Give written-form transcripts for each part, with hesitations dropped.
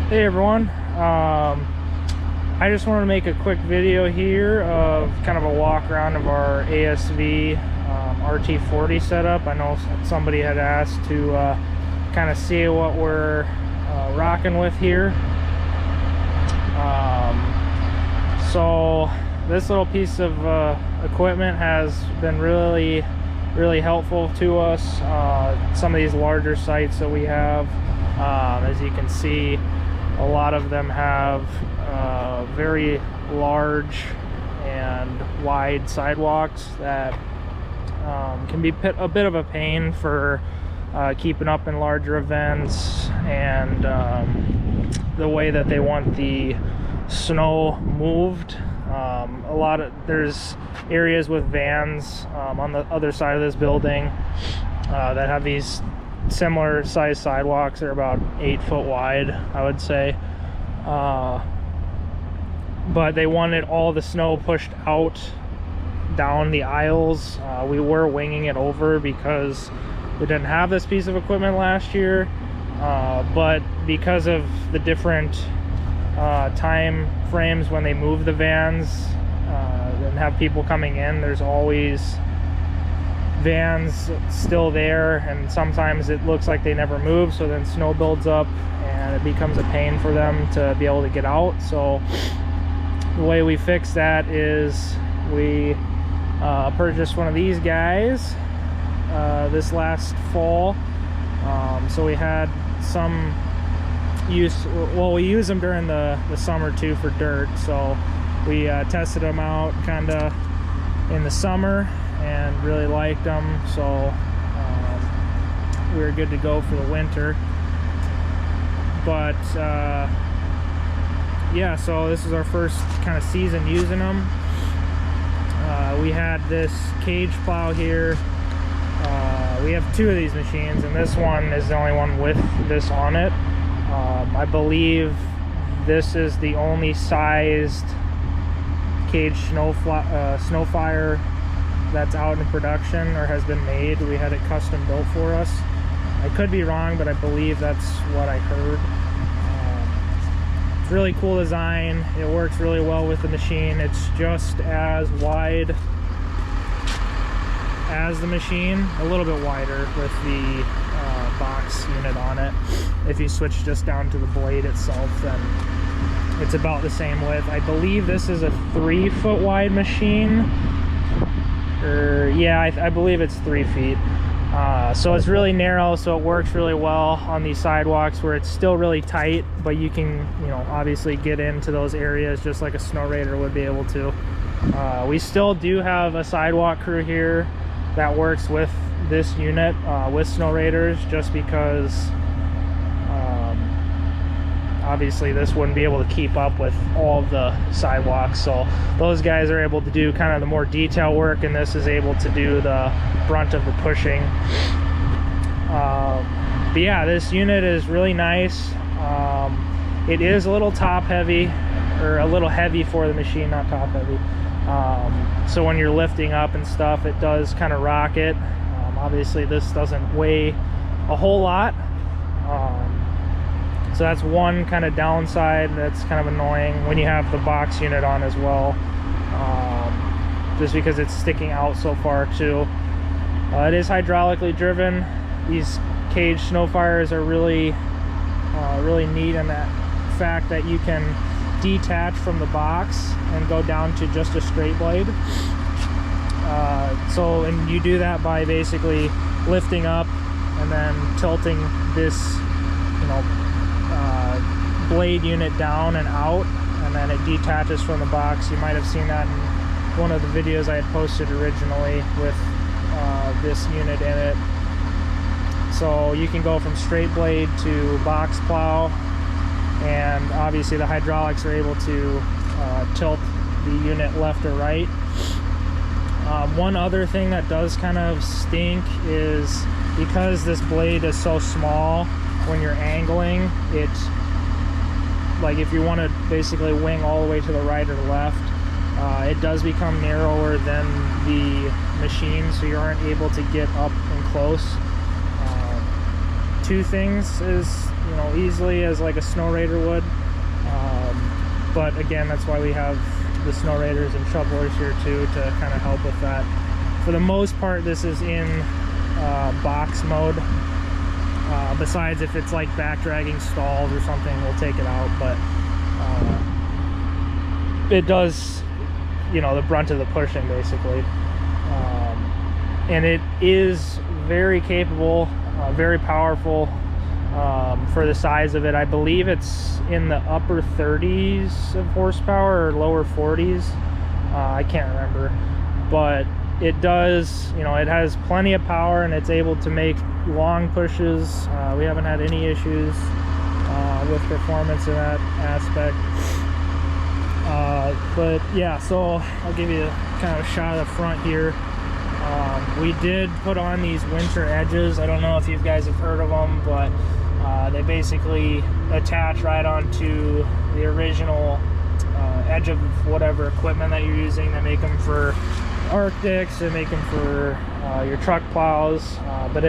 Hey everyone, I just wanted to make a quick video here of kind of a walk around of our ASV RT40 setup. I know somebody had asked to kind of see what we're rocking with here. So this little piece of equipment has been really helpful to us. Some of these larger sites that we have, as you can see, a lot of them have very large and wide sidewalks that can be a bit of a pain for keeping up in larger events, and the way that they want the snow moved. There's areas with vans on the other side of this building that have these similar size sidewalks. They're about 8 foot wide, I would say, but they wanted all the snow pushed out down the aisles. We were winging it over because we didn't have this piece of equipment last year, but because of the different time frames when they move the vans and have people coming in, there's always vans still there, and sometimes it looks like they never move, so then snow builds up and it becomes a pain for them to be able to get out. So the way we fix that is we purchased one of these guys this last fall. So we had some use, well, we use them during the summer too for dirt, so we tested them out kind of in the summer and really liked them, so we were good to go for the winter. But yeah, so this is our first kind of season using them. We had this cage plow here. We have 2 of these machines, and this one is the only one with this on it. I believe this is the only sized cage snow fire that's out in production or has been made. We had it custom built for us. I could be wrong, but I believe that's what I heard. It's really cool design. It works really well with the machine. It's just as wide as the machine, a little bit wider with the box unit on it. If you switch just down to the blade itself, then it's about the same width. I believe this is a 3 foot wide machine. Yeah, I believe it's 3 feet. So it's really narrow, so it works really well on these sidewalks where it's still really tight, but you can, obviously get into those areas just like a snow raider would be able to. We still do have a sidewalk crew here that works with this unit with snow raiders, just because obviously this wouldn't be able to keep up with all of the sidewalks, so those guys are able to do kind of the more detail work, and this is able to do the brunt of the pushing. But yeah, this unit is really nice. It is a little top heavy, or a little heavy for the machine, not top heavy. So when you're lifting up and stuff, it does kind of rock it. Obviously this doesn't weigh a whole lot. So that's one kind of downside that's kind of annoying when you have the box unit on as well, just because it's sticking out so far too. It is hydraulically driven. These cage snow fires are really neat in that fact that you can detach from the box and go down to just a straight blade. And you do that by basically lifting up and then tilting this blade unit down and out, and then it detaches from the box. You might have seen that in one of the videos I had posted originally with this unit in it. So you can go from straight blade to box plow, and obviously the hydraulics are able to tilt the unit left or right. One other thing that does kind of stink is because this blade is so small, when you're angling it, like if you want to basically wing all the way to the right or the left, it does become narrower than the machine, so you aren't able to get up and close. two things as, you know, easily as like a snow raider would. But again, that's why we have the snow raiders and shovelers here too, to kind of help with that. For the most part, this is in box mode. Besides if it's like back dragging stalls or something, we'll take it out, but it does, you know, the brunt of the pushing basically. And it is very capable, very powerful for the size of it. I believe it's in the upper 30s of horsepower or lower 40s. I can't remember, but it does, you know, it has plenty of power and it's able to make long pushes. We haven't had any issues with performance in that aspect. But yeah, so I'll give you kind of a shot of the front here. We did put on these winter edges. I don't know if you guys have heard of them, but they basically attach right onto the original edge of whatever equipment that you're using. They make them for Arctics, they make them for your truck plows, but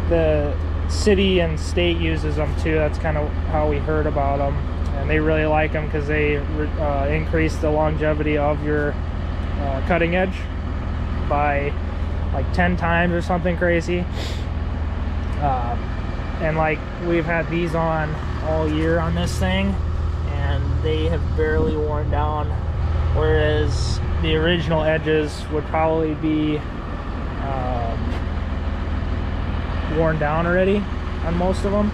the city and state uses them too. That's kind of how we heard about them, and they really like them because they increase the longevity of your cutting edge by like 10 times or something crazy. And like, we've had these on all year on this thing and they have barely worn down, whereas the original edges would probably be worn down already on most of them.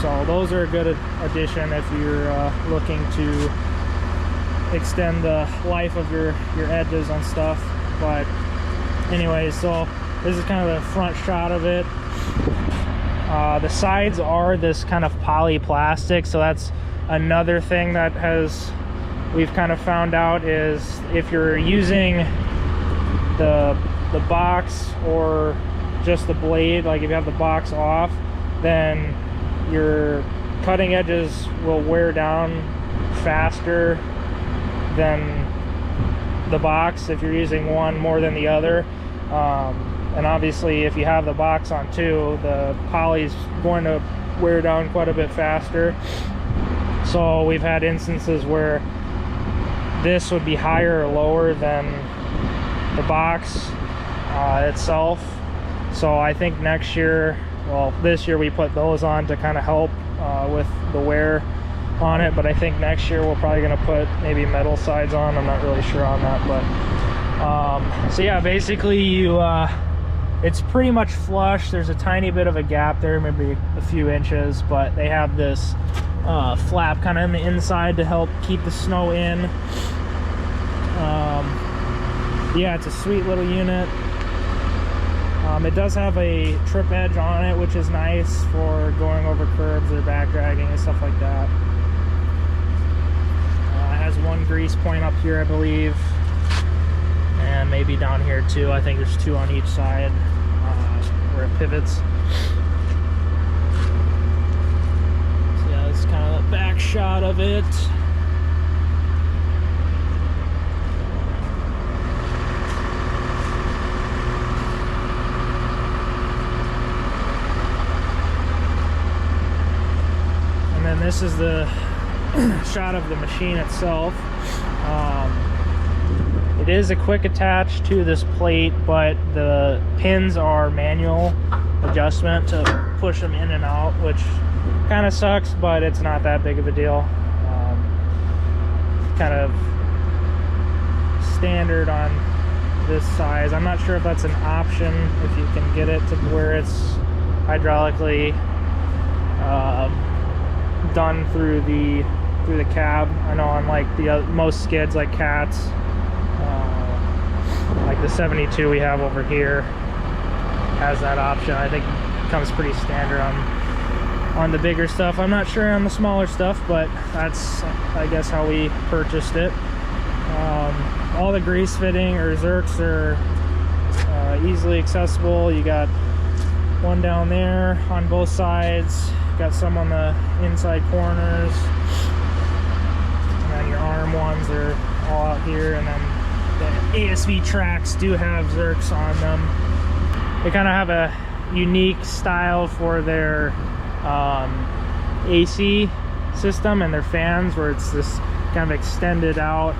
So those are a good addition if you're looking to extend the life of your edges on stuff. But anyway, so this is kind of the front shot of it. The sides are this kind of poly plastic, so that's another thing that we've kind of found out is if you're using the box or just the blade, like if you have the box off, then your cutting edges will wear down faster than the box if you're using one more than the other. And obviously if you have the box on too, the poly's going to wear down quite a bit faster. So we've had instances where this would be higher or lower than the box itself. So I think next year, well, this year we put those on to kind of help with the wear on it, but I think next year we're probably going to put maybe metal sides on. I'm not really sure on that, but so yeah, basically you it's pretty much flush. There's a tiny bit of a gap there, maybe a few inches, but they have this flap kind of in the inside to help keep the snow in. Yeah, it's a sweet little unit. It does have a trip edge on it, which is nice for going over curbs or back dragging and stuff like that. It has one grease point up here, I believe, and maybe down here too. I think there's two on each side where it pivots. So yeah, that's kind of the back shot of it. And then this is the shot of the machine itself. It is a quick attach to this plate, but the pins are manual adjustment to push them in and out, which kind of sucks, but it's not that big of a deal. Kind of standard on this size. I'm not sure if that's an option, if you can get it to where it's hydraulically done through the cab. I know on like the most skids like Cats, like the 72 we have over here has that option. I think it comes pretty standard on the bigger stuff. I'm not sure on the smaller stuff, but that's, I guess, how we purchased it. All the grease fitting or zerks are easily accessible. You got one down there on both sides, got some on the inside corners, and then your arm ones are all out here, and then the ASV tracks do have zerks on them. They kind of have a unique style for their AC system and their fans, where it's this kind of extended out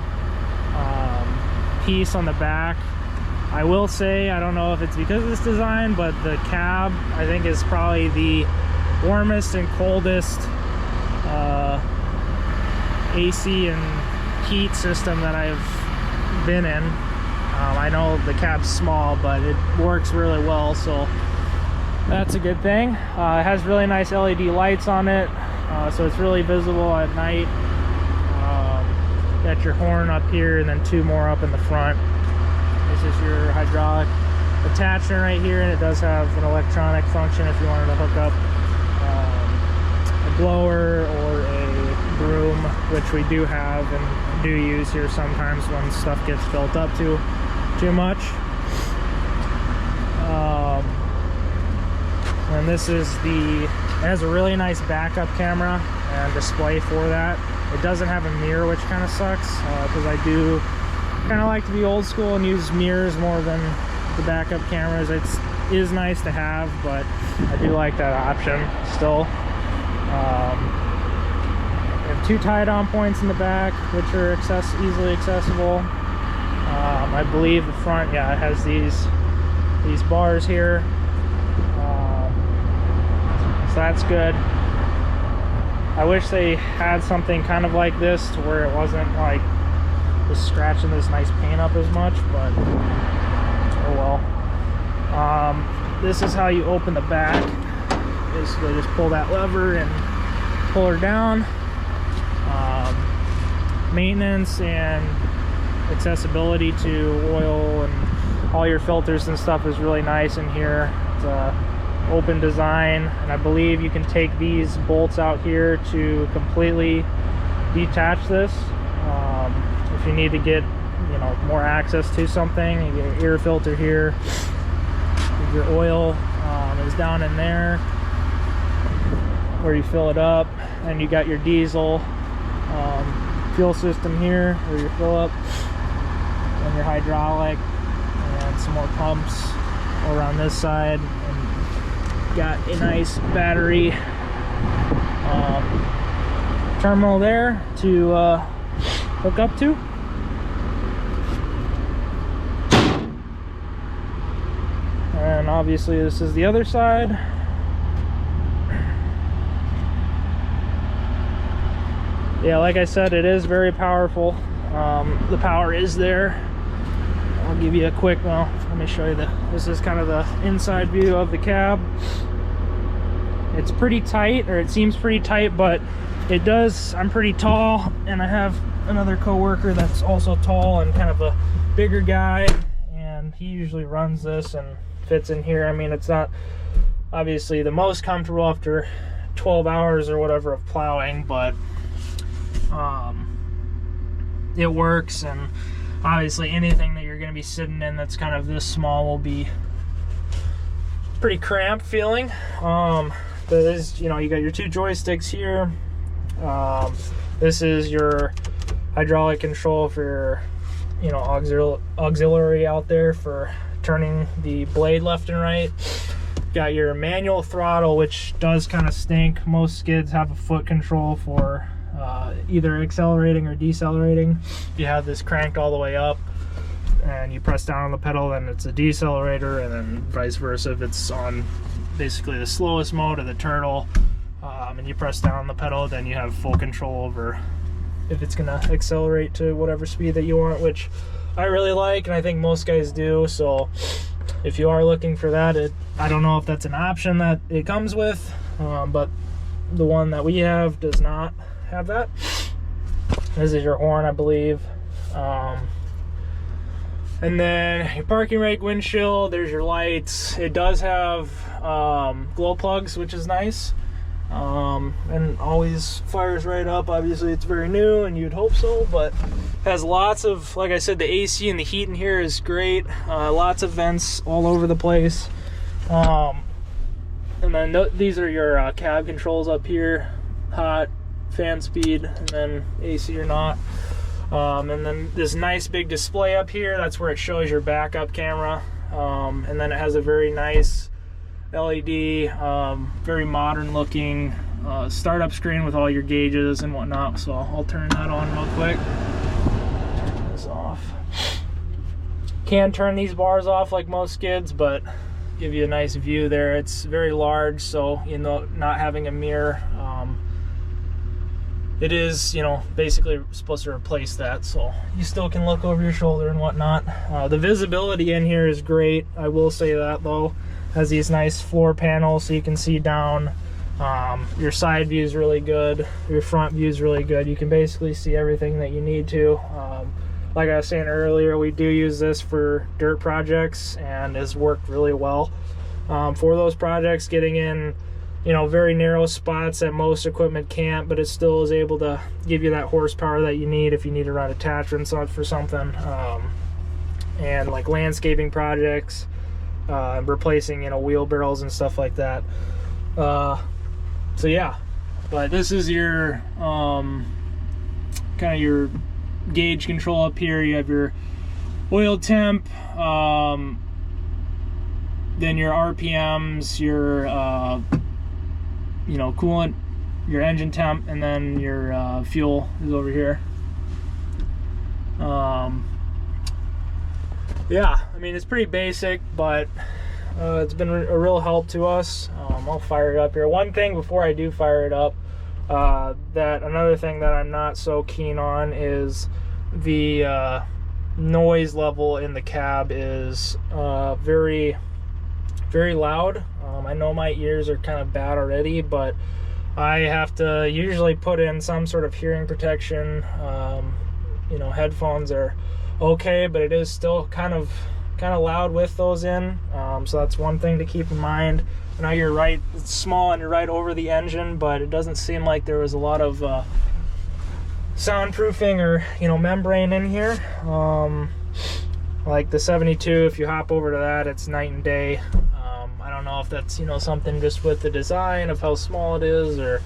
piece on the back. I will say, I don't know if it's because of this design, but the cab I think is probably the warmest and coldest AC and heat system that I've been in. I know the cab's small, but it works really well, so that's a good thing. It has really nice LED lights on it, so it's really visible at night. Got your horn up here and then two more up in the front. This is your hydraulic attachment right here, and it does have an electronic function if you wanted to hook up a blower or a broom, which we do have and do use here sometimes when stuff gets built up too much. And this is it has a really nice backup camera and display for that. It doesn't have a mirror, which kind of sucks, because I do kind of like to be old school and use mirrors more than the backup cameras. It is nice to have, but I do like that option still. We have two tie-down points in the back, which are easily accessible. I believe the front, yeah, it has these bars here, so that's good. I wish they had something kind of like this to where it wasn't like just scratching this nice paint up as much, but oh well. This is how you open the back. Basically just pull that lever and pull her down. Maintenance and accessibility to oil and all your filters and stuff is really nice in here. It's a open design, and I believe you can take these bolts out here to completely detach this. If you need to get, you know, more access to something, you get your air filter here. Your oil is down in there where you fill it up, and you got your diesel fuel system here where you fill up, and your hydraulic, and some more pumps around this side, and got a nice battery terminal there to hook up to. And obviously this is the other side. Yeah, like I said, it is very powerful. The power is there. I'll give you a quick, well, let me show you this is kind of the inside view of the cab. It's pretty tight, or it seems pretty tight, but it does, I'm pretty tall, and I have another coworker that's also tall and kind of a bigger guy, and he usually runs this and fits in here. I mean, it's not obviously the most comfortable after 12 hours or whatever of plowing, but it works. And obviously anything that you're going to be sitting in that's kind of this small will be pretty cramped feeling. But it is, you know, you got your two joysticks here. This is your hydraulic control for your, you know, auxiliary out there for turning the blade left and right. Got your manual throttle, which does kind of stink. Most skids have a foot control for either accelerating or decelerating. You have this cranked all the way up and you press down on the pedal, then it's a decelerator, and then vice versa if it's on basically the slowest mode of the turtle, and you press down on the pedal, then you have full control over if it's gonna accelerate to whatever speed that you want, which I really like, and I think most guys do. So if you are looking for that, I don't know if that's an option that it comes with, but the one that we have does not have that. This is your horn, I believe. And then your parking brake, windshield, there's your lights. It does have glow plugs, which is nice, and always fires right up. Obviously it's very new and you'd hope so, but has lots of, like I said, the AC and the heat in here is great. Lots of vents all over the place. And then these are your cab controls up here: hot, fan speed, and then AC or not. And then this nice big display up here, that's where it shows your backup camera. And then it has a very nice LED, very modern looking startup screen with all your gauges and whatnot. So I'll turn that on real quick. Turn this off. Can't turn these bars off like most skids, but give you a nice view there. It's very large, so you know, not having a mirror, it is, you know, basically supposed to replace that, so you still can look over your shoulder and whatnot. The visibility in here is great, I will say that though. Has these nice floor panels so you can see down. Your side view is really good, your front view is really good. You can basically see everything that you need to. Like I was saying earlier, we do use this for dirt projects and has worked really well for those projects, getting in, you know, very narrow spots that most equipment can't, but it still is able to give you that horsepower that you need if you need to run attachments on for something. And like landscaping projects, replacing, you know, wheelbarrows and stuff like that. So yeah, but this is your kind of your gauge control up here. You have your oil temp, then your RPMs, your you know, coolant, your engine temp, and then your fuel is over here. Yeah, I mean, it's pretty basic, but it's been a real help to us. I'll fire it up here. One thing before I do fire it up, another thing that I'm not so keen on is the noise level in the cab is very, very loud. I know my ears are kind of bad already, but I have to usually put in some sort of hearing protection. You know, headphones are okay, but it is still kind of loud with those in. So that's one thing to keep in mind. I know you're right, it's small and you're right over the engine, but it doesn't seem like there was a lot of soundproofing or, you know, membrane in here. Like the 72, if you hop over to that, it's night and day. I don't know if that's, you know, something just with the design of how small it is or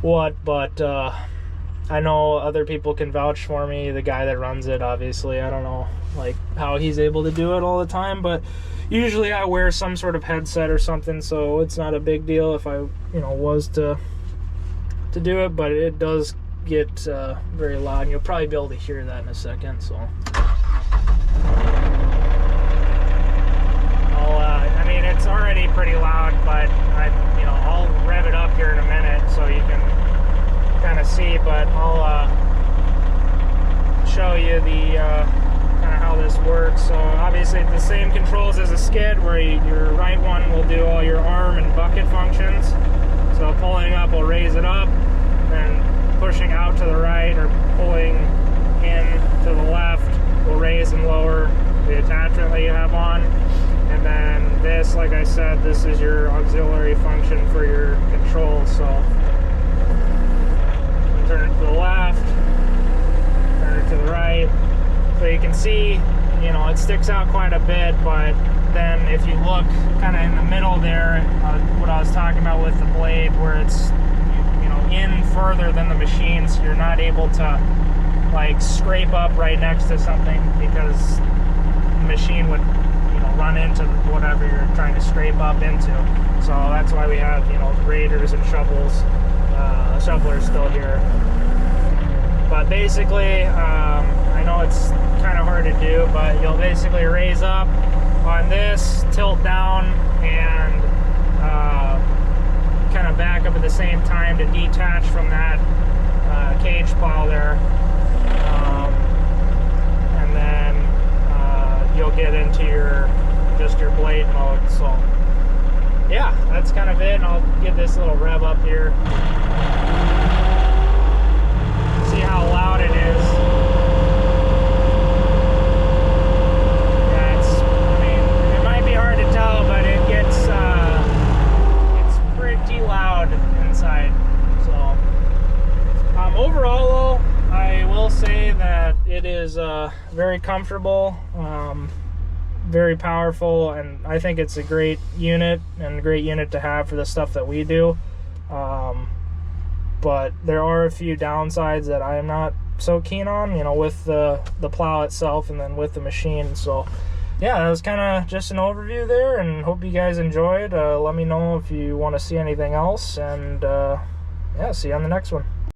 what, but I know other people can vouch for me, the guy that runs it, obviously. I don't know like how he's able to do it all the time, but usually I wear some sort of headset or something, so it's not a big deal if I, you know, was to do it, but it does get very loud, and you'll probably be able to hear that in a second. So I mean, it's already pretty loud, but you know, I'll rev it up here in a minute so you can kind of see, but I'll show you the kind of how this works. So obviously the same controls as a skid, where your right one will do all your arm and bucket functions. So pulling up will raise it up, and pushing out to the right or pulling in to the left will raise and lower the attachment that you have on. And then this, like I said, this is your auxiliary function for your control. So turn it to the left, turn it to the right. So you can see, you know, it sticks out quite a bit, but then if you look kind of in the middle there, what I was talking about with the blade, where it's, you know, in further than the machine, so you're not able to like scrape up right next to something, because the machine would, you know, run into whatever you're trying to scrape up into. So that's why we have, you know, graders and shovels. Shoveler still here, but basically I know it's kind of hard to do, but you'll basically raise up on this, tilt down, and kind of back up at the same time to detach from that cage plow there, and then you'll get into just your blade mode. So yeah, that's kind of it, and I'll get this little rev up here. See how loud it is. Yeah, I mean, it might be hard to tell, but it gets, it's pretty loud inside. So, overall though, I will say that it is very comfortable, very powerful, and I think it's a great unit, and a great unit to have for the stuff that we do. But there are a few downsides that I am not so keen on, you know, with the plow itself and then with the machine. So yeah, that was kind of just an overview there, and hope you guys enjoyed. Let me know if you want to see anything else, and yeah, see you on the next one.